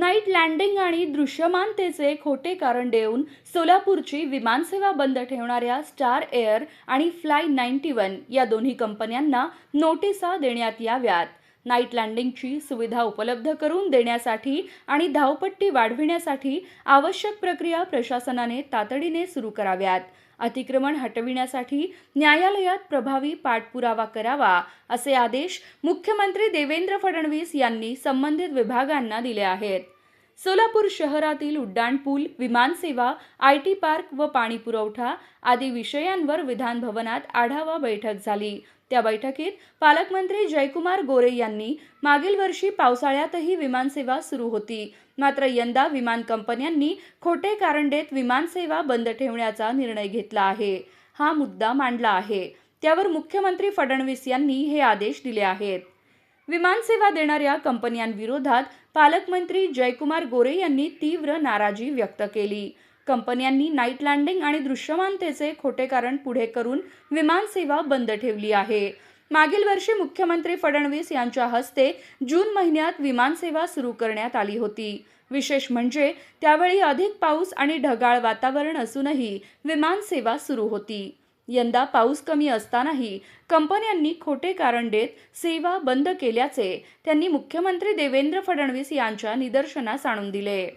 Night landing आणि दृश्यमानतेचे खोटे कारण देऊन सोलापूरची विमानसेवा बंद ठेवणाऱ्या स्टार एअर आणि फ्लाय 91 या दोन्ही कंपन्यांना नोटिसा देण्यात याव्यात। नाईट लँडिंगची सुविधा उपलब्ध करून देण्यासाठी आणि धावपट्टी वाढविण्यासाठी आवश्यक प्रक्रिया प्रशासनाने तातडीने सुरू कराव्यात। अतिक्रमण हटविण्यासाठी न्यायालयात प्रभावी पाठपुरावा करावा असे आदेश मुख्यमंत्री देवेंद्र फडणवीस यांनी संबंधित विभागांना दिले आहेत। सोलापूर शहरातील उड्डाणपूल, विमानसेवा, आयटी पार्क व पाणी पुरवठा आदी विषयांवर विधान भवनात आढावा बैठक झाली। त्या बैठकीत पालकमंत्री जयकुमार गोरे यांनी मागील वर्षी पावसाळ्यातही विमानसेवा सुरू होती, मात्र यंदा विमान कंपन्यांनी खोटे कारण देत विमानसेवा बंद ठेवण्याचा निर्णय घेतला आहे। हा मुद्दा मांडला आहे, त्यावर मुख्यमंत्री फडणवीस यांनी हे आदेश दिले आहेत। विमानसेवा देणाऱ्या कंपन्यांविरोधात पालकमंत्री जयकुमार गोरे यांनी तीव्र नाराजी व्यक्त केली। कंपन्यांनी नाईट लँडिंग आणि दृश्यमानतेचे खोटे कारण पुढे करून विमानसेवा बंद ठेवली आहे। मागील वर्षी मुख्यमंत्री फडणवीस यांच्या हस्ते जून महिन्यात विमानसेवा सुरू करण्यात आली होती। विशेष म्हणजे त्यावेळी अधिक पाऊस आणि ढगाळ वातावरण असूनही विमानसेवा सुरू होती। यंदा पाऊस कमी असतानाही कंपन्यांनी खोटे कारण देत सेवा बंद केल्याचे त्यांनी मुख्यमंत्री देवेंद्र फडणवीस यांच्या निदर्शनास आणून दिले।